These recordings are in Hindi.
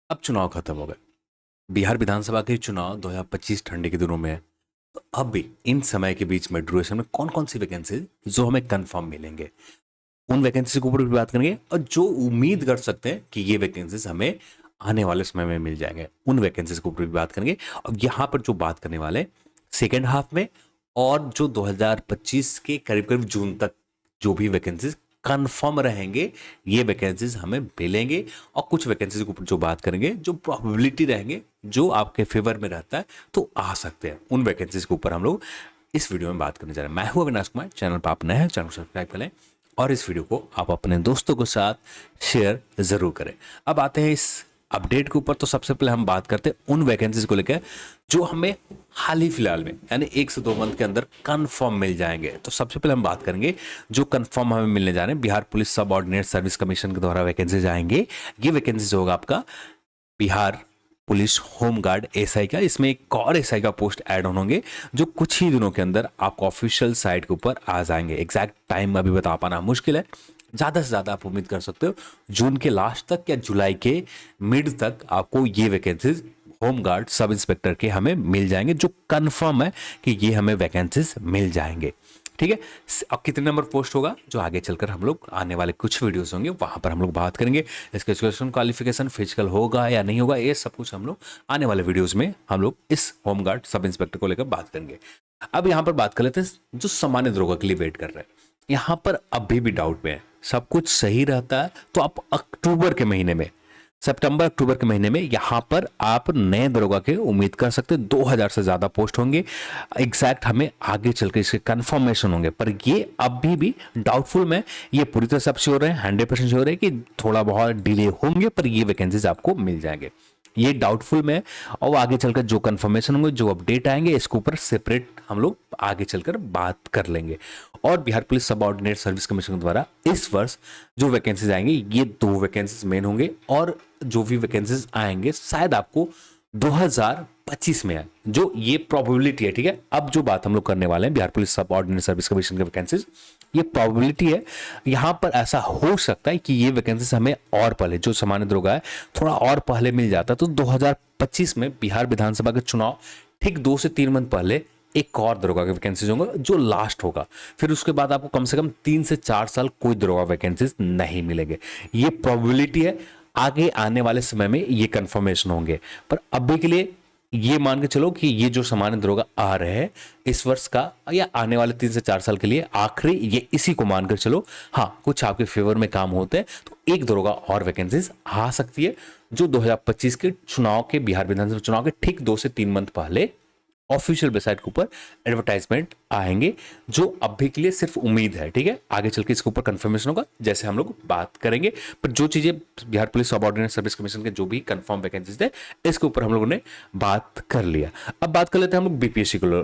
अब चुनाव खत्म हो गए। बिहार विधानसभा के चुनाव 2025 ठंडी के दिनों में है। तो अब भी इन समय के बीच में ड्यूरेशन में कौन कौन सी वैकेंसी जो हमें कंफर्म मिलेंगे, उन वैकेंसी के ऊपर भी बात करेंगे। और जो उम्मीद कर सकते हैं कि ये वैकेंसीज हमें आने वाले समय में मिल जाएंगे, उन वैकेंसीज के ऊपर भी बात करेंगे। और यहाँ पर जो बात करने वाले सेकेंड हाफ में, और जो 2025 के करीब करीब जून तक जो भी वैकेंसीज कंफर्म रहेंगे, ये वैकेंसीज हमें मिलेंगे। और कुछ वैकेंसीज के ऊपर जो बात करेंगे, जो प्रोबेबिलिटी रहेंगे, जो आपके फेवर में रहता है तो आ सकते हैं, उन वैकेंसीज के ऊपर हम लोग इस वीडियो में बात करने जा रहे हैं। मैं हूं अविनाश कुमार। चैनल पर आप नए हैं, चैनल को सब्सक्राइब करें और इस वीडियो को आप अपने दोस्तों के साथ शेयर जरूर करें। अब आते हैं इस अपडेट के ऊपर। तो सबसे पहले हम बात करते हैं उन वैकेंसीज को लेकर जो हमें हाल ही फिलहाल में यानी 1 से 2 मंथ के अंदर कंफर्म मिल जाएंगे। तो सबसे पहले हम बात करेंगे जो कंफर्म हमें मिलने जा रहे हैं। बिहार पुलिस सब ऑर्डिनेट सर्विस कमीशन के द्वारा वैकेंसीज आएंगे। ये वैकेंसीज होगा आपका बिहार पुलिस होमगार्ड एसआई का। इसमें एक और एसआई का पोस्ट ऐड ऑन होंगे जो कुछ ही दिनों के अंदर आपको ऑफिशियल साइट के ऊपर आ जाएंगे। एग्जैक्ट टाइम अभी बता पाना मुश्किल है। ज़्यादा से ज़्यादा आप उम्मीद कर सकते हो जून के लास्ट तक या जुलाई के मिड तक आपको ये वैकेंसीज होमगार्ड सब इंस्पेक्टर के हमें मिल जाएंगे, जो कंफर्म है कि ये हमें वैकेंसीज मिल जाएंगे। ठीक है। अब कितने नंबर पोस्ट होगा जो आगे चलकर हम लोग आने वाले कुछ वीडियोस होंगे वहां पर हम लोग बात करेंगे। इसके एजुकेशन क्वालिफिकेशन फिजिकल होगा या नहीं होगा, ये सब कुछ हम लोग आने वाले वीडियोस में हम लोग इस होमगार्ड सब इंस्पेक्टर को लेकर बात करेंगे। अब यहाँ पर बात कर लेते हैं जो सामान्य दरोगा के लिए वेट कर रहे हैं। यहाँ पर अभी भी डाउट में है। सब कुछ सही रहता है तो आप अक्टूबर के महीने में, सितंबर अक्टूबर के महीने में यहां पर आप नए दरोगा के उम्मीद कर सकते हैं। 2000 से ज्यादा पोस्ट होंगे। एग्जैक्ट हमें आगे चल के इसके कंफर्मेशन होंगे, पर ये अभी भी डाउटफुल में। ये पूरी तरह से आप श्योर है, 100% श्योर है कि थोड़ा बहुत डिले होंगे, पर ये वैकेंसीज आपको मिल जाएंगे। ये डाउटफुल में। और आगे चलकर जो कंफर्मेशन होंगे, जो अपडेट आएंगे, इसके ऊपर सेपरेट हम लोग आगे चलकर बात कर लेंगे। और बिहार पुलिस सब ऑर्डिनेट सर्विस कमीशन द्वारा इस वर्ष जो वैकेंसीज आएंगे, ये 2 वैकेंसीज मेन होंगे। और जो भी वैकेंसीज आएंगे शायद आपको 2025 में आए, जो ये प्रोबेबिलिटी है। ठीक है। अब जो बात हम लोग करने वाले हैं बिहार पुलिस सब ऑर्डिनेट सर्विस कमीशन के वैकेंसीज, ये प्रोबेबिलिटी है। यहां पर ऐसा हो सकता है कि ये वैकेंसीज हमें और पहले, जो सामान्य दरोगा है, थोड़ा और पहले मिल जाता तो 2025 में बिहार विधानसभा के चुनाव ठीक 2 से 3 मंथ पहले एक और दरोगा के वैकेंसीज होंगे जो लास्ट होगा। फिर उसके बाद आपको कम से कम 3 से 4 साल कोई दरोगा वैकेंसीज नहीं मिलेंगे। ये प्रोबेबिलिटी है। आगे आने वाले समय में ये कंफर्मेशन होंगे, पर अभी के लिए ये मान के चलो कि ये जो सामान्य दरोगा आ रहे हैं इस वर्ष का या आने वाले 3 से 4 साल के लिए आखिरी, ये इसी को मानकर चलो। हाँ, कुछ आपके फेवर में काम होते हैं तो एक दरोगा और वैकेंसीज आ सकती है, जो 2025 के चुनाव के, बिहार विधानसभा चुनाव के ठीक 2 से 3 मंथ पहले ऑफिशियल वेबसाइट के ऊपर एडवर्टाइजमेंट आएंगे, जो अभी के लिए सिर्फ उम्मीद है। ठीक है। आगे चल के इसके ऊपर कंफर्मेशन होगा, जैसे हम लोग बात करेंगे। पर जो चीजें बिहार पुलिस सब ऑर्डिनेट सर्विस कमीशन के जो भी कंफर्म वैकेंसीज थे, इसके ऊपर हम लोगों ने बात कर लिया। अब बात कर लेते हैं हम लोग बीपीएससी को।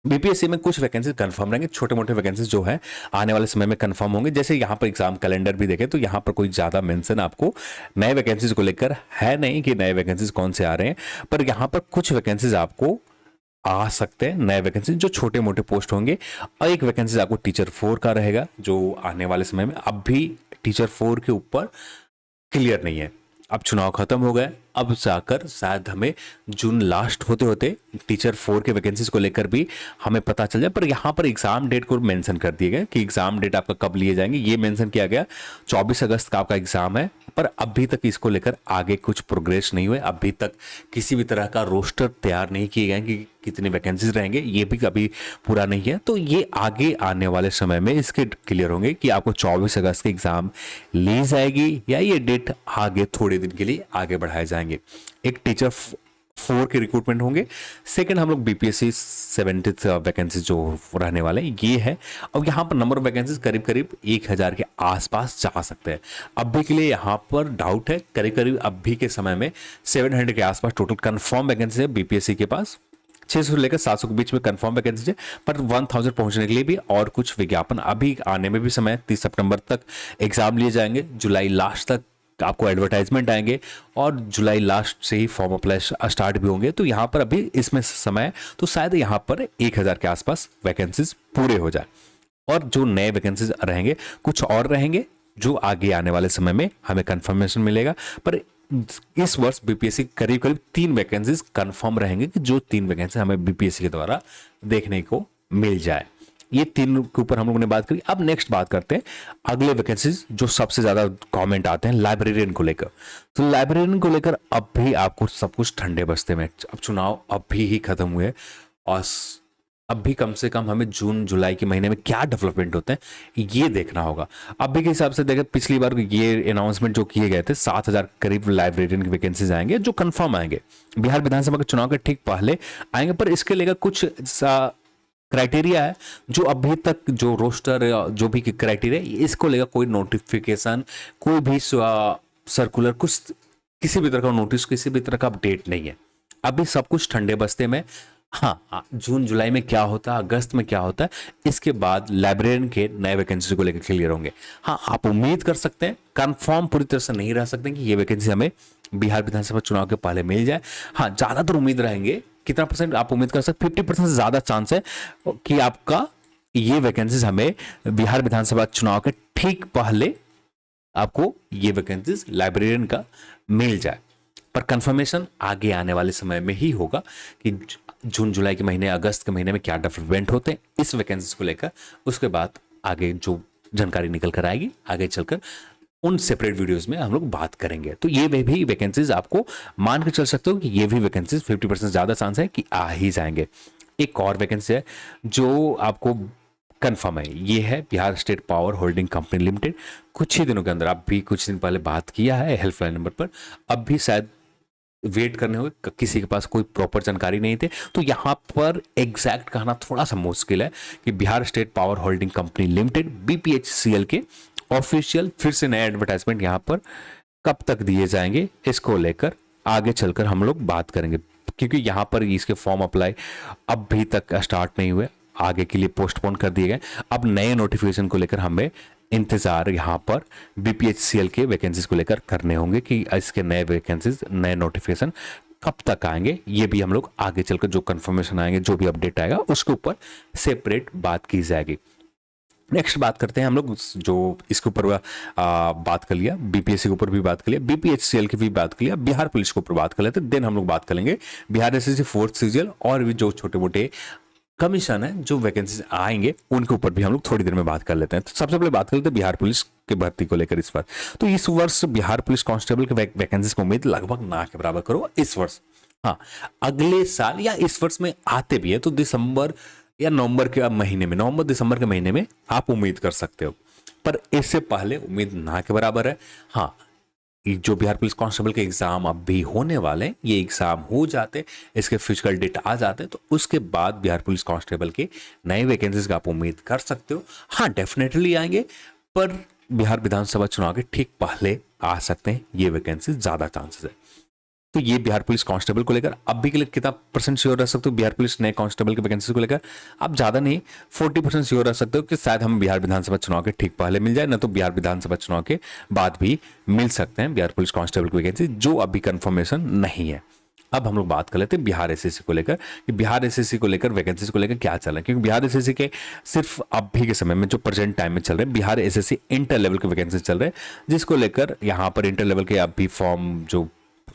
बीपीएससी में कुछ वैकेंसीज कंफर्म रहेंगे, छोटे मोटे वैकेंसीज जो है आने वाले समय में कंफर्म होंगे। जैसे यहाँ पर एग्जाम कैलेंडर भी देखें तो यहाँ पर कोई ज्यादा मेंशन आपको नए वैकेंसीज को लेकर है नहीं कि नए वैकेंसीज कौन से आ रहे हैं, पर यहाँ पर कुछ वैकेंसीज आपको आ सकते हैं, नए वैकेंसी जो छोटे मोटे पोस्ट होंगे। और एक वैकेंसी आपको टीचर 4 का रहेगा, जो आने वाले समय में, अब भी टीचर 4 के ऊपर क्लियर नहीं है। अब चुनाव खत्म हो गए, अब जाकर शायद हमें जून लास्ट होते होते टीचर 4 के वैकेंसीज को लेकर भी हमें पता चल जाए। पर यहाँ पर एग्जाम डेट को मेंशन कर दिया गया कि एग्जाम डेट आपका कब लिए जाएंगे, ये मेंशन किया गया 24 अगस्त का आपका एग्जाम है। पर अभी तक इसको लेकर आगे कुछ प्रोग्रेस नहीं हुए। अभी तक किसी भी तरह का रोस्टर तैयार नहीं किए गए कि कितनी वैकेंसीज रहेंगे, ये भी कभी पूरा नहीं है। तो ये आगे आने वाले समय में इसके क्लियर होंगे कि आपको 24 अगस्त के एग्जाम ली जाएगी या ये डेट आगे थोड़े दिन के लिए आगे बढ़ाए जाएंगे। एक टीचर 4 के रिक्रूटमेंट होंगे। सेकंड हम लोग बीपीएससी 70 वैकेंसी जो रहने वाले ये है। अब यहाँ पर नंबर ऑफ वैकेंसीज करीब करीब 1000 के आसपास जा सकते हैं। अभी के लिए यहाँ पर डाउट है, करीब करीब अभी के समय में 700 के आसपास टोटल कंफर्म वैकेंसी है बीपीएससी के पास। 600 से लेकर 700 के बीच में कंफर्म वैकेंसी है, पर 1000 पहुंचने के लिए भी और कुछ विज्ञापन अभी आने में भी समय है। 30 सितंबर तक एग्जाम लिए जाएंगे, जुलाई लास्ट तक आपको एडवर्टाइजमेंट आएंगे और जुलाई लास्ट से ही फॉर्म अप्लाई स्टार्ट भी होंगे। तो यहाँ पर अभी इसमें समय है, तो शायद यहाँ पर 1000 के आसपास वैकेंसीज पूरे हो जाए। और जो नए वैकेंसीज रहेंगे कुछ और रहेंगे जो आगे आने वाले समय में हमें कंफर्मेशन मिलेगा। पर इस वर्ष बीपीएससी करीब करीब 3 वैकेंसीज कंफर्म रहेंगे कि जो 3 वैकेंसी हमें बीपीएससी के द्वारा देखने को मिल जाए। ये 3 के ऊपर हम लोगों ने बात करी। अब नेक्स्ट बात करते हैं अगले वैकेंसीज जो सबसे ज्यादा कमेंट आते हैं लाइब्रेरियन को लेकर। तो लाइब्रेरियन को लेकर अब भी आपको सब कुछ ठंडे बस्ते में, अब चुनाव अभी ही खत्म हुए और अब भी कम से कम हमें जून जुलाई के महीने में क्या डेवलपमेंट होते हैं ये देखना होगा। अभी के हिसाब से देखें, पिछली बार ये अनाउंसमेंट जो किए गए थे 7,000 करीब लाइब्रेरियन की वैकेंसीज आएंगे जो कंफर्म आएंगे, बिहार विधानसभा के चुनाव के ठीक पहले आएंगे। पर इसके लेकर कुछ क्राइटेरिया है जो अभी तक जो रोस्टर जो भी क्राइटेरिया, इसको लेकर कोई नोटिफिकेशन, कोई भी सर्कुलर, कुछ किसी भी तरह का नोटिस, किसी भी तरह का अपडेट नहीं है। अभी सब कुछ ठंडे बस्ते में। हाँ, जून जुलाई में क्या होता है, अगस्त में क्या होता है, इसके बाद लाइब्रेरियन के नए वैकेंसी को लेकर क्लियर होंगे। हाँ, आप उम्मीद कर सकते हैं, कंफर्म पूरी तरह से नहीं रह सकते कि ये वैकेंसी हमें बिहार विधानसभा चुनाव के पहले मिल जाए। हाँ, ज्यादातर उम्मीद रहेंगे। कितना परसेंट आप उम्मीद कर सकते? 50% से ज्यादा चांस है कि आपका ये वैकेंसीज हमें बिहार विधानसभा चुनाव के ठीक पहले आपको ये वैकेंसीज लाइब्रेरियन का मिल जाए। पर कंफर्मेशन आगे आने वाले समय में ही होगा कि जून जुलाई के महीने, अगस्त के महीने में क्या डेवलपमेंट होते हैं इस वैकेंसीज को लेकर। उसके बाद आगे जो जानकारी निकल कर आएगी, आगे चलकर उन सेपरेट वीडियोस में हम लोग बात करेंगे। तो ये वे भी वैकेंसीज आपको मान के चल सकते हो कि ये भी वैकेंसीज 50% ज्यादा चांस है कि आ ही जाएंगे। एक और वैकेंसी है जो आपको कंफर्म है, ये है Bihar state power holding company limited. कुछ ही दिनों के अंदर, आप भी कुछ दिन पहले बात किया है हेल्पलाइन नंबर पर, अब भी शायद वेट करने होंगे, किसी के पास कोई प्रॉपर जानकारी नहीं थे। तो यहां पर एग्जैक्ट कहना थोड़ा सा मुश्किल है कि Bihar state power holding company limited BPHCL के ऑफिशियल फिर से नए एडवर्टाइजमेंट यहां पर कब तक दिए जाएंगे, इसको लेकर आगे चलकर हम लोग बात करेंगे। क्योंकि यहां पर इसके फॉर्म अप्लाई अब भी तक स्टार्ट नहीं हुए, आगे के लिए पोस्टपोन कर दिए गए। अब नए नोटिफिकेशन को लेकर हमें इंतजार यहाँ पर बीपीएचसीएल के वैकेंसीज को लेकर करने होंगे कि इसके नए वैकेंसीज, नए नोटिफिकेशन कब तक आएंगे। ये भी हम लोग आगे चलकर जो कंफर्मेशन आएंगे, जो भी अपडेट आएगा, उसके ऊपर सेपरेट बात की जाएगी। नेक्स्ट बात करते हैं हम लोग जो इसके ऊपर बात कर लिया, बीपीएससी के ऊपर भी बात कर लिया, बीपीएचसीएल की भी बात कर लिया, बिहार पुलिस के ऊपर बात कर लेते हैं। देन हम लोग बात करेंगे बिहार एसएससी 4th सीजीएल और भी जो छोटे मोटे कमीशन है, जो वैकेंसीज आएंगे उनके ऊपर भी हम लोग थोड़ी देर में बात कर लेते हैं। तो सबसे पहले बात कर लेते हैं बिहार पुलिस की भर्ती को लेकर इस बार। तो इस वर्ष बिहार पुलिस कांस्टेबल के वैकेंसीज की उम्मीद लगभग ना के बराबर करो इस वर्ष। हाँ, अगले साल या इस वर्ष में आते भी है तो दिसंबर या नवंबर के महीने में, नवंबर दिसंबर के महीने में आप उम्मीद कर सकते हो, पर इससे पहले उम्मीद ना के बराबर है। हाँ, जो बिहार पुलिस कांस्टेबल के एग्जाम अब भी होने वाले हैं, ये एग्जाम हो जाते, इसके फिजिकल डेट आ जाते, तो उसके बाद बिहार पुलिस कांस्टेबल के नए वैकेंसीज का आप उम्मीद कर सकते हो। हाँ, डेफिनेटली आएंगे, पर बिहार विधानसभा चुनाव के ठीक पहले आ सकते हैं ये वैकेंसीज, ज्यादा चांसेस है। तो ये बिहार पुलिस कांस्टेबल को लेकर अब भी के लिए कितना परसेंट श्योर रह सकते हो बिहार पुलिस नए कांस्टेबल के वैकेंसी को लेकर? आप ज्यादा नहीं 40% श्योर रह सकते हो कि शायद हम बिहार विधानसभा चुनाव के ठीक पहले मिल जाए, ना तो बिहार विधानसभा चुनाव के बाद भी मिल सकते हैं बिहार पुलिस कांस्टेबल की वैकेंसी, जो अभी कंफर्मेशन नहीं है। अब हम लोग बात कर लेते हैं बिहार एसएससी को लेकर कि बिहार एसएससी को लेकर वैकेंसीज को लेकर क्या चल रहा है। क्योंकि बिहार एसएससी के सिर्फ अभी के समय में जो प्रेजेंट टाइम में चल रहे हैं, बिहार एसएससी इंटर लेवल के वैकेंसीज चल रहे हैं, जिसको लेकर यहाँ पर इंटर लेवल के अभी फॉर्म जो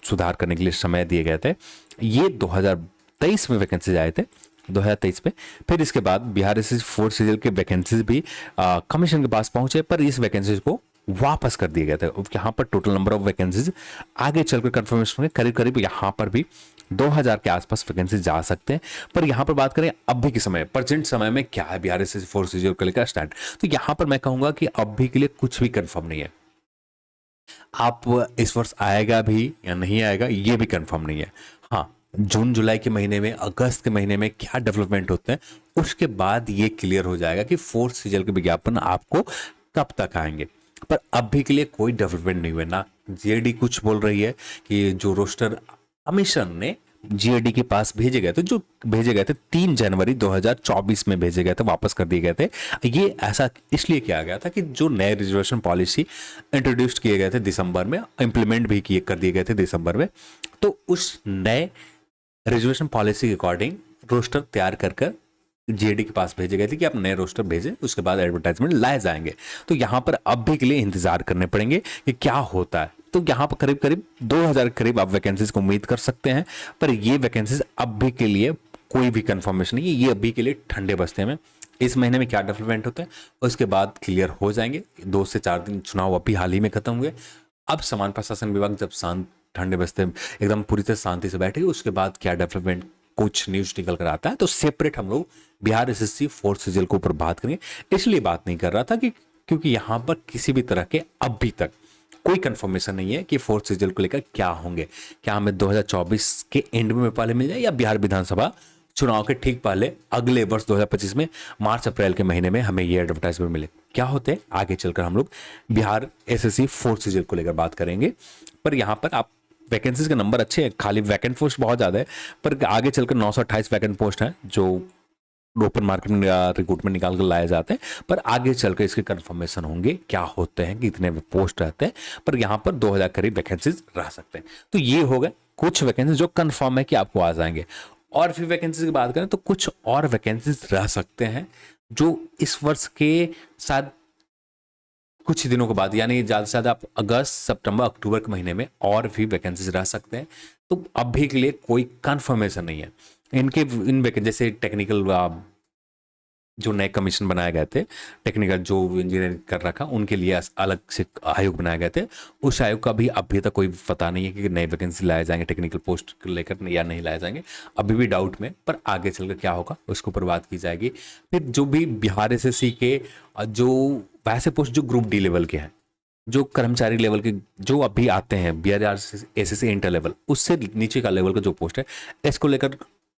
सुधार करने के लिए समय दिए गए थे, ये 2023 में वैकेंसीज आए थे, 2023 में। फिर इसके बाद बिहार एसएससी 4th सीजीएल के वैकेंसीज भी कमीशन के पास पहुंचे, पर इस वैकेंसीज को वापस कर दिए गए थे। यहाँ पर टोटल नंबर ऑफ वैकेंसीज आगे चलकर कंफर्मेशन होंगे, करीब करीब यहाँ पर भी 2000 के आसपास वैकेंसी जा सकते हैं। पर यहाँ पर बात करें अभी के समय, प्रेजेंट समय में क्या है बिहार एसएससी 4th सीजीएल को लेकर स्टैंड, तो यहाँ पर मैं कहूंगा कि अभी के लिए कुछ भी कंफर्म नहीं है। आप इस वर्ष आएगा भी या नहीं आएगा ये भी कंफर्म नहीं है। हाँ, जून जुलाई के महीने में, अगस्त के महीने में क्या डेवलपमेंट होते हैं, उसके बाद ये क्लियर हो जाएगा कि 4th सीजीएल के विज्ञापन आपको कब तक आएंगे। पर अभी के लिए कोई डेवलपमेंट नहीं हुआ ना। जीएडी कुछ बोल रही है कि जो रोस्टर कमीशन ने जीएडी के पास भेजे गए थे, जो भेजे गए थे 3 जनवरी 2024 में भेजे गए थे, वापस कर दिए गए थे। ये ऐसा इसलिए किया गया था कि जो नए रिजर्वेशन पॉलिसी इंट्रोड्यूस किए गए थे दिसंबर में, इंप्लीमेंट भी किए कर दिए गए थे दिसंबर में, तो उस नए रिजर्वेशन पॉलिसी के अकॉर्डिंग रोस्टर तैयार कर जीएडी के पास भेजे गए थे कि आप नए रोस्टर भेजें, उसके बाद एडवर्टाइजमेंट लाए जाएंगे। तो यहाँ पर अब भी के लिए इंतजार करने पड़ेंगे कि क्या होता है। तो यहाँ पर करीब करीब 2000 करीब आप वैकेंसीज को उम्मीद कर सकते हैं, पर ये वैकेंसीज अब भी के लिए कोई भी कंफर्मेशन नहीं है, ये अभी के लिए ठंडे बस्ते में। इस महीने में क्या डेवलपमेंट होता है उसके बाद क्लियर हो जाएंगे। 2 से 4 दिन चुनाव अभी हाल ही में खत्म हुए। अब सामान्य प्रशासन विभाग जब शांत ठंडे बस्ते एकदम पूरी तरह शांति से बैठे, उसके बाद क्या डेवलपमेंट कुछ न्यूज निकल कर आता है तो सेपरेट हम लोग बिहार एसएससी फोर्थ सीजल के ऊपर बात करेंगे। इसलिए बात नहीं कर रहा था कि क्योंकि यहाँ पर किसी भी तरह के अभी तक कोई कंफर्मेशन नहीं है कि फोर्थ सीजल को लेकर क्या होंगे। क्या हमें 2024 के एंड में पहले मिल जाए या बिहार विधानसभा चुनाव के ठीक पहले अगले वर्ष 2025 में मार्च अप्रैल के महीने में हमें ये एडवर्टाइजमेंट मिले। क्या होते हैं आगे चलकर हम लोग बिहार एसएससी फोर्थ सीजल को लेकर बात करेंगे। पर यहाँ पर आप वैकेंसीज का नंबर अच्छे हैं, खाली वैकेंट पोस्ट बहुत ज़्यादा है, पर आगे चलकर 928 वैकेंट पोस्ट हैं जो ओपन मार्केट में रिक्रूटमेंट निकाल कर लाए जाते हैं। पर आगे चलकर इसके कंफर्मेशन होंगे क्या होते हैं, कितने पोस्ट रहते हैं। पर यहाँ पर 2000 करीब वैकेंसीज रह सकते हैं। तो ये हो गए कुछ वैकेंसी जो कंफर्म है कि आपको आ जाएंगे। और फिर वैकेंसीज की बात करें तो कुछ और वैकेंसीज रह सकते हैं जो इस वर्ष के शायद कुछ दिनों के बाद, यानी ज़्यादा से ज़्यादा आप अगस्त सितंबर अक्टूबर के महीने में और भी वैकेंसीज रह सकते हैं। तो अभी के लिए कोई कंफर्मेशन नहीं है इनके इन वैकेंसी। जैसे टेक्निकल जो नए कमीशन बनाए गए थे, टेक्निकल जो इंजीनियरिंग कर रखा उनके लिए अलग से आयोग बनाए गए थे, उस आयोग का भी अभी तक कोई पता नहीं है कि नए वैकेंसी लाए जाएंगे टेक्निकल पोस्ट को लेकर या नहीं लाए जाएंगे, अभी भी डाउट में। पर आगे चलकर क्या होगा उसके ऊपर बात की जाएगी। फिर जो भी बिहार एसएससी के जो वैसे पोस्ट जो ग्रुप डी लेवल के हैं, जो कर्मचारी लेवल के जो अभी आते हैं बिहार एसएससी इंटर लेवल, उससे नीचे का लेवल का जो पोस्ट है, इसको लेकर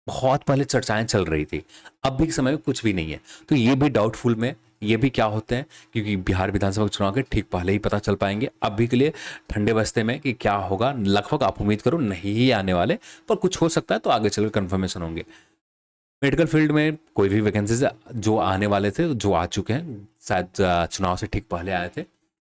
बहुत पहले चर्चाएं चल रही थी। अब भी समय में कुछ भी नहीं है, तो ये भी डाउटफुल में ये भी क्या होते हैं क्योंकि बिहार विधानसभा चुनाव के ठीक पहले ही पता चल पाएंगे। अभी के लिए ठंडे बस्ते में कि क्या होगा लगभग आप उम्मीद करो नहीं ही आने वाले, पर कुछ हो सकता है तो आगे चलकर कंफर्मेशन होंगे। मेडिकल फील्ड में कोई भी वैकेंसीज जो आने वाले थे, जो आ चुके हैं, शायद चुनाव से ठीक पहले आए थे,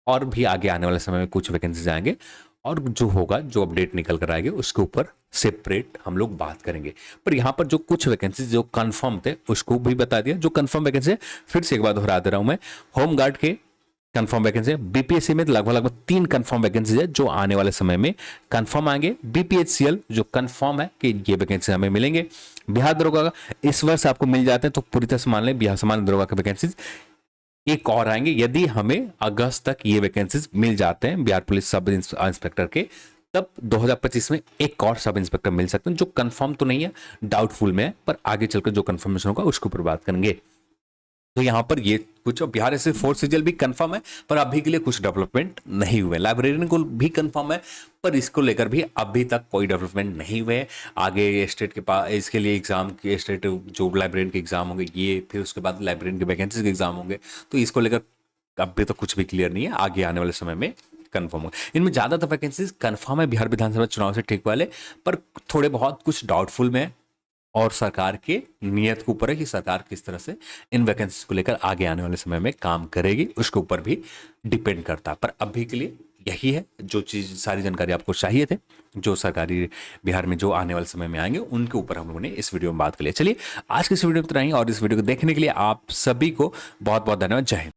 और भी आगे आने वाले समय में कुछ वैकेंसीज आएंगे। और जो होगा जो अपडेट निकल कर आएंगे उसके ऊपर सेपरेट हम लोग बात करेंगे। पर यहाँ पर जो कुछ वैकेंसीज जो कंफर्म थे उसको भी बता दिया। जो कंफर्म वैकेंसी है फिर से एक बार दोहरा दे रहा हूँ मैं, होमगार्ड के कंफर्म वैकेंसी है। बीपीएससी में लगभग 3 कंफर्म वैकेंसी है जो आने वाले समय में कंफर्म आएंगे। बीपीएचसीएल जो कंफर्म है कि ये वैकेंसी हमें मिलेंगे। बिहार दरोगा का इस वर्ष आपको मिल जाते हैं तो पूरी तरह से मान लें बिहार सामान्य दरोगा के वैकेंसीज एक और आएंगे। यदि हमें अगस्त तक ये वैकेंसीज मिल जाते हैं बिहार पुलिस सब इंस्पेक्टर के, तब 2025 में एक और सब इंस्पेक्टर मिल सकते हैं, जो कंफर्म तो नहीं है, डाउटफुल में है, पर आगे चलकर जो कंफर्मेशन होगा उसके ऊपर बात करेंगे। तो यहाँ पर ये कुछ बिहार ऐसे फोर्थ सीजल भी कंफर्म है, पर अभी के लिए कुछ डेवलपमेंट नहीं हुए। लाइब्रेरियन को भी कंफर्म है, पर इसको लेकर भी अभी तक कोई डेवलपमेंट नहीं हुए। आगे स्टेट के पास इसके लिए एग्जाम के स्टेट जो लाइब्रेरियन के एग्जाम होंगे ये, फिर उसके बाद लाइब्रेरियन के वैकेंसी के एग्जाम होंगे, तो इसको लेकर अभी तो कुछ भी क्लियर नहीं है। आगे आने वाले समय में कंफर्म होगा। इनमें ज़्यादातर वैकेंसीज कंफर्म है बिहार विधानसभा चुनाव से ठीक वाले, पर थोड़े बहुत कुछ डाउटफुल में है और सरकार के नियत के ऊपर है कि सरकार किस तरह से इन वैकेंसीज को लेकर आगे आने वाले समय में काम करेगी, उसके ऊपर भी डिपेंड करता है। पर अभी के लिए यही है जो चीज़ सारी जानकारी आपको चाहिए थे, जो सरकारी बिहार में जो आने वाले समय में आएंगे उनके ऊपर हम लोगों ने इस वीडियो में बात कर लिया। चलिए आज की इस वीडियो में इतना ही, और इस वीडियो को देखने के लिए आप सभी को बहुत बहुत धन्यवाद। जय हिंद।